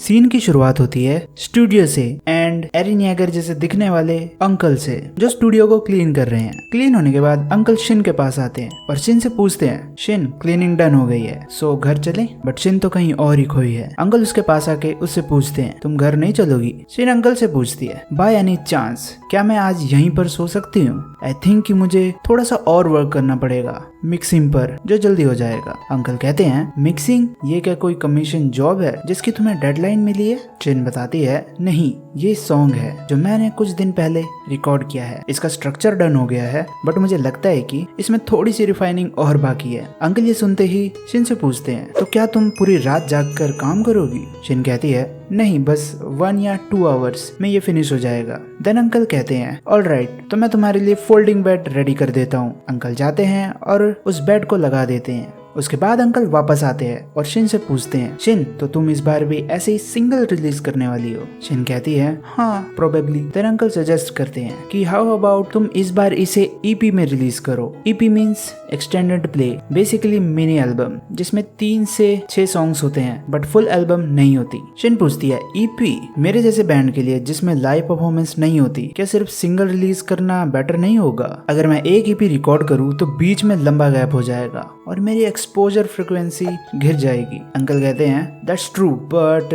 Scene की शुरुआत होती है स्टूडियो से एंड एरन येगर जैसे दिखने वाले अंकल से जो स्टूडियो को क्लीन कर रहे हैं। क्लीन होने के बाद अंकल शिन के पास आते हैं और शिन से पूछते हैं, शिन क्लीनिंग डन हो गई है सो घर चले। बट शिन तो कहीं और ही खोई है। अंकल उसके पास आके उससे पूछते हैं, तुम घर नहीं चलोगी? शिन अंकल से पूछती है, बाय एनी चांस क्या मैं आज यहीं पर सो सकती हूँ? आई थिंक कि मुझे थोड़ा सा और वर्क करना पड़ेगा मिक्सिंग पर, जो जल्दी हो जाएगा। अंकल कहते हैं, मिक्सिंग? ये क्या कोई कमीशन जॉब है जिसकी तुम्हें डेडलाइन मिली है? शिन बताती है, नहीं, ये सॉन्ग है जो मैंने कुछ दिन पहले रिकॉर्ड किया है। इसका स्ट्रक्चर डन हो गया है बट मुझे लगता है कि इसमें थोड़ी सी रिफाइनिंग और बाकी है। अंकल ये सुनते ही शिन से पूछते हैं, तो क्या तुम पूरी रात जाग कर काम करोगी? शिन कहती है, नहीं, बस 1 या 2 आवर्स में ये फिनिश हो जाएगा। देन अंकल कहते हैं, ऑलराइट, तो मैं तुम्हारे लिए फोल्डिंग बेड रेडी कर देता हूँ। अंकल जाते हैं और उस बेड को लगा देते हैं। उसके बाद अंकल वापस आते हैं और शिन से पूछते हैं, शिन तो तुम इस बार भी ऐसे ही सिंगल रिलीज करने वाली हो? शिन कहती है, हाँ प्रोबेबली। देन अंकल सजेस्ट करते हैं कि हाउ अबाउट तुम इस बार इसे ईपी में रिलीज करो। EP means extended play, basically mini album जिसमें 3 से 6 सॉन्ग्स होते हैं बट फुल एल्बम नहीं होती। शिन पूछती है, ईपी मेरे जैसे बैंड के लिए जिसमें लाइव परफॉर्मेंस नहीं होती, क्या सिर्फ सिंगल रिलीज करना बेटर नहीं होगा? अगर मैं एक ईपी रिकॉर्ड करूँ तो बीच में लंबा गैप हो जाएगा और मेरी एक्सपोजर फ्रीक्वेंसी गिर जाएगी। अंकल कहते हैं, दैट्स ट्रू बट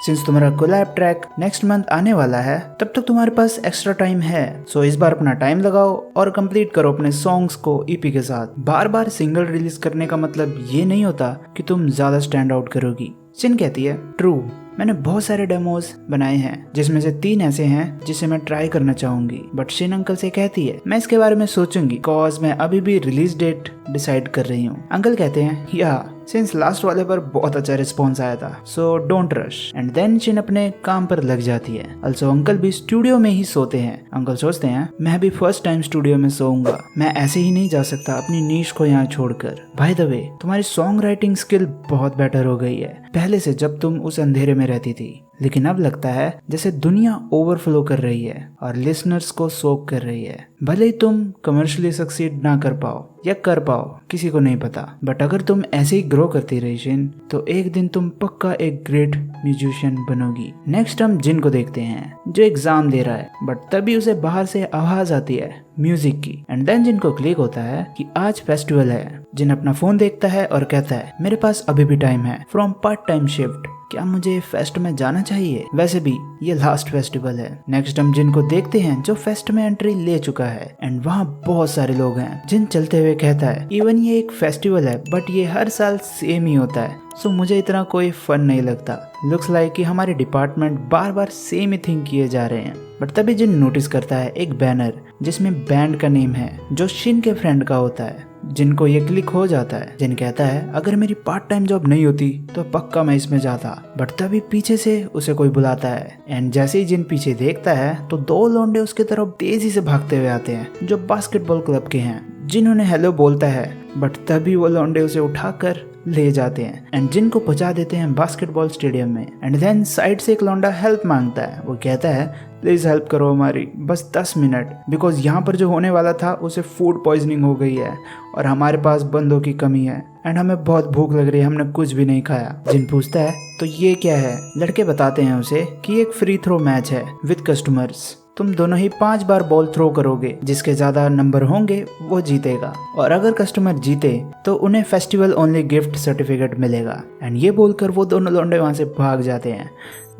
सिंस तुम्हारा कोलैब ट्रैक नेक्स्ट मंथ आने वाला है तब तक तुम्हारे पास एक्स्ट्रा टाइम है, सो इस बार अपना टाइम लगाओ और कंप्लीट करो अपने सॉन्ग्स को ईपी के साथ। बार बार सिंगल रिलीज करने का मतलब ये नहीं होता कि तुम ज्यादा स्टैंड आउट करोगी। शिन कहती है, ट्रू, मैंने बहुत सारे डेमोज बनाए हैं जिसमें से 3 ऐसे हैं जिसे मैं ट्राई करना चाहूंगी। बट शिन अंकल से कहती है, मैं इसके बारे में सोचूंगी कॉज मैं अभी भी रिलीज डेट डिसाइड कर रही हूँ। अंकल कहते हैं, या सिंस लास्ट वाले पर बहुत अच्छा रिस्पॉन्स आया था so don't rush. And then शिन अपने काम पर लग जाती है। अल्सो अंकल भी स्टूडियो में ही सोते हैं। अंकल सोचते हैं, मैं भी फर्स्ट टाइम स्टूडियो में सोऊंगा, मैं ऐसे ही नहीं जा सकता अपनी नीश को यहाँ छोड़कर। बाय द वे, तुम्हारी सॉन्ग राइटिंग स्किल बहुत बेटर हो गई है पहले से जब तुम उस अंधेरे में रहती थी, लेकिन अब लगता है जैसे दुनिया ओवरफ्लो कर रही है और लिसनर्स को सोक कर रही है। भले ही तुम कमर्शियली सक्सीड ना कर पाओ या कर पाओ, किसी को नहीं पता, बट अगर तुम ऐसे ही ग्रो करती रही शिन तो एक दिन तुम पक्का एक ग्रेट म्यूजिशियन बनोगी। नेक्स्ट हम जिन को देखते हैं जो एग्जाम दे रहा है बट तभी उसे बाहर से आवाज आती है म्यूजिक की। एंड देन जिन को क्लिक होता है कि आज फेस्टिवल है। जिन अपना फोन देखता है और कहता है, मेरे पास अभी भी टाइम है फ्रॉम पार्ट टाइम शिफ्ट, क्या मुझे फेस्ट में जाना चाहिए? वैसे भी ये लास्ट फेस्टिवल है। नेक्स्ट हम जिन को देखते हैं जो फेस्ट में एंट्री ले चुका है एंड वहाँ बहुत सारे लोग हैं। जिन चलते हुए कहता है, इवन ये एक फेस्टिवल है बट ये हर साल सेम ही होता है सो मुझे इतना कोई फन नहीं लगता। लुक्स लाइक कि हमारे डिपार्टमेंट बार बार सेम ही थिंग किए जा रहे हैं। बट तभी जिन नोटिस करता है एक बैनर जिसमें बैंड का नेम है जो शिन के फ्रेंड का होता है। जिनको ये क्लिक हो जाता है। जिन कहता है, अगर मेरी पार्ट टाइम जॉब नहीं होती तो पक्का मैं इसमें जाता। बट तभी पीछे से उसे कोई बुलाता है एंड जैसे ही जिन पीछे देखता है तो 2 लौंडे उसकी तरफ तेजी से भागते हुए आते हैं जो बास्केटबॉल क्लब के हैं। जिन्होंने हेलो बोलता है बट तभी वो लौंडे उसे उठाकर ले जाते हैं एंड जिन को पहुंचा देते हैं बास्केटबॉल स्टेडियम में। एंड देन साइड से एक लौंडा हेल्प मांगता है। वो कहता है, प्लीज हेल्प करो हमारी, बस 10 मिनट, बिकॉज यहाँ पर जो होने वाला था उसे फूड पॉइजनिंग हो गई है और हमारे पास बंदों की कमी है एंड हमें बहुत भूख लग रही है, हमने कुछ भी नहीं खाया। जिन पूछता है, तो ये क्या है? लड़के बताते हैं उसे कि एक फ्री थ्रो मैच है विद कस्टमर्स, तुम दोनों ही 5 बार बॉल थ्रो करोगे, जिसके ज्यादा नंबर होंगे वो जीतेगा और अगर कस्टमर जीते तो उन्हें फेस्टिवल ओनली गिफ्ट सर्टिफिकेट मिलेगा। एंड ये बोलकर वो दोनों लौंडे वहां से भाग जाते हैं।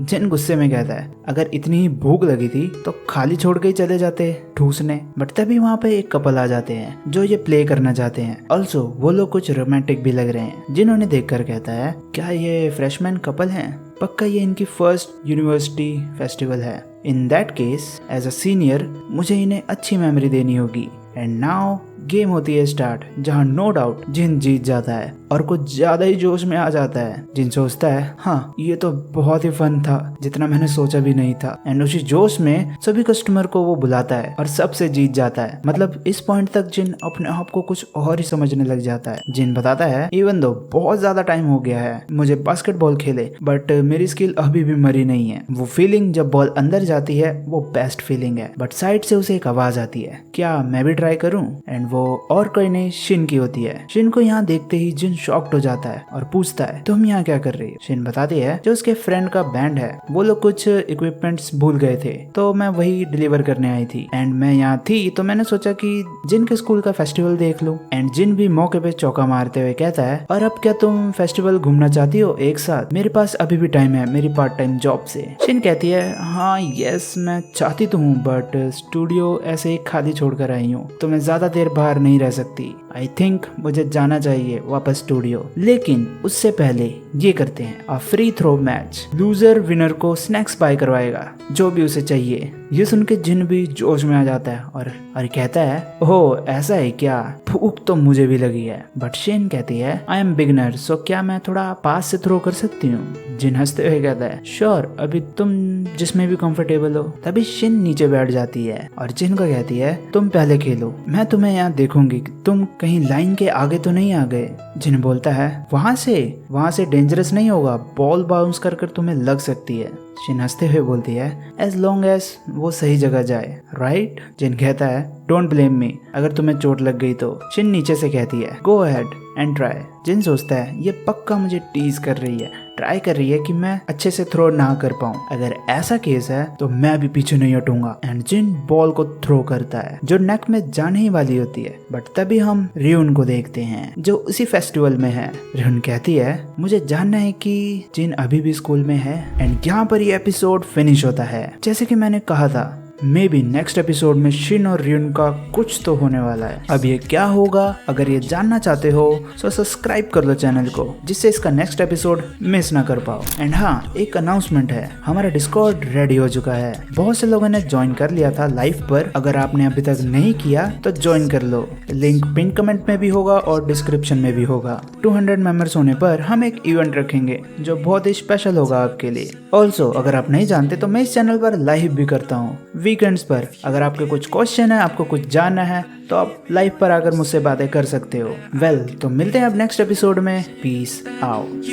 जिन गुस्से में कहता है, अगर इतनी ही भूख लगी थी तो खाली छोड़ के ही चले जाते ठूसने। बट तभी वहाँ पे एक कपल आ जाते हैं जो ये प्ले करना चाहते हैं। ऑल्सो वो लोग कुछ रोमांटिक भी लग रहे हैं। जिन्होंने देखकर कहता है, क्या ये फ्रेशमैन कपल हैं? पक्का ये इनकी फर्स्ट यूनिवर्सिटी फेस्टिवल है। In that case as a senior मुझे इन्हें अच्छी मेमोरी देनी होगी। एंड नाउ गेम होती है स्टार्ट, जहाँ नो डाउट जिन जीत जाता है और कुछ ज्यादा ही जोश में आ जाता है। जिन सोचता है, हाँ ये तो बहुत ही फन था, जितना मैंने सोचा भी नहीं था। एंड उसी जोश में सभी कस्टमर को वो बुलाता है और सबसे जीत जाता है। मतलब इस पॉइंट तक जिन अपने आप को कुछ और ही समझने लग जाता है। जिन बताता है, इवन दो बहुत ज्यादा टाइम हो गया है मुझे बास्केटबॉल खेले बट मेरी स्किल अभी भी मरी नहीं है। वो फीलिंग जब बॉल अंदर जाती है वो बेस्ट फीलिंग है। बट साइड से उसे एक आवाज आती है, क्या मैं भी ट्राई करूं? एंड एंड वो और कोई नहीं शिन की होती है। शिन को यहाँ देखते ही जिन शॉक्ड हो जाता है और पूछता है तुम यहाँ क्या कर रही हो। शिन बताती है जो उसके फ्रेंड का बैंड है वो लोग कुछ इक्विपमेंट्स भूल गए थे तो मैं वही डिलीवर करने आई थी एंड मैं यहाँ थी तो मैंने सोचा कि जिन के स्कूल का फेस्टिवल देख लूं। एंड जिन भी मौके पे चौका मारते हुए कहता है और अब क्या तुम फेस्टिवल घूमना चाहती हो एक साथ, मेरे पास अभी भी टाइम है मेरी पार्ट टाइम जॉब से। शिन कहती है हाँ यस मैं चाहती तो हूँ बट स्टूडियो ऐसे ही खाली छोड़कर आई हूँ तो मैं ज्यादा देर बाहर नहीं रह सकती। आई थिंक मुझे जाना चाहिए वापस स्टूडियो, लेकिन उससे पहले ये करते हैं a free throw match. Loser winner को स्नैक्स बाय करवाएगा जो भी उसे चाहिए। ये सुन के जिन भी जोश में आ जाता है और कहता है ओह ऐसा है क्या, भूख तो मुझे भी लगी है। बट शिन कहती है आई एम बिगनर सो क्या मैं थोड़ा पास से थ्रो कर सकती हूँ। जिन हंसते हुए कहता है श्योर अभी तुम जिसमें भी कंफर्टेबल हो। तभी शिन नीचे बैठ जाती है और जिन को कहती है तुम पहले खेलो मैं तुम्हें यहाँ देखूंगी तुम कहीं लाइन के आगे तो नहीं आ गए। जिन बोलता है वहां से डेंजरस नहीं होगा, बॉल बाउंस कर तुम्हें लग सकती है। शिन हंसते हुए बोलती है एज लॉन्ग एज वो सही जगह जाए राइट। जिन कहता है डोंट ब्लेम मी अगर तुम्हें चोट लग गई तो। शिन नीचे से कहती है गो अहेड एंड ट्राई। जिन सोचता है ये पक्का मुझे टीज कर रही है, ट्राई कर रही है कि मैं अच्छे से थ्रो ना कर पाऊं। अगर ऐसा केस है तो मैं भी पीछे नहीं हटूंगा। एंड जिन बॉल को थ्रो करता है जो नेक में जाने ही वाली होती है। बट तभी हम रियुन को देखते हैं जो उसी फेस्टिवल में है। रियुन कहती है मुझे जानना है कि जिन अभी भी स्कूल में है। एंड यहाँ पर ये एपिसोड फिनिश होता है। जैसे कि मैंने कहा था मे बी नेक्स्ट एपिसोड में शिन और रियुन का कुछ तो होने वाला है। अब ये क्या होगा अगर ये जानना चाहते हो तो सब्सक्राइब कर लो चैनल को जिससे इसका नेक्स्ट एपिसोड मिस ना कर पाओ। एंड हाँ एक अनाउंसमेंट है, हमारा डिस्कॉर्ड रेडी हो चुका है। बहुत से लोगों ने ज्वाइन कर लिया था लाइव पर, अगर आपने अभी तक नहीं किया तो ज्वाइन कर लो। लिंक पिन कमेंट में भी होगा और डिस्क्रिप्शन में भी होगा। 200 मेंबर्स होने पर हम एक इवेंट रखेंगे जो बहुत ही स्पेशल होगा आपके लिए। ऑल्सो अगर आप नहीं जानते तो मैं इस चैनल पर लाइव भी करता हूँ वीकेंड्स पर। अगर आपके कुछ क्वेश्चन है, आपको कुछ जानना है तो आप लाइव पर आकर मुझसे बातें कर सकते हो। वेल तो मिलते हैं अब नेक्स्ट एपिसोड में। Peace out.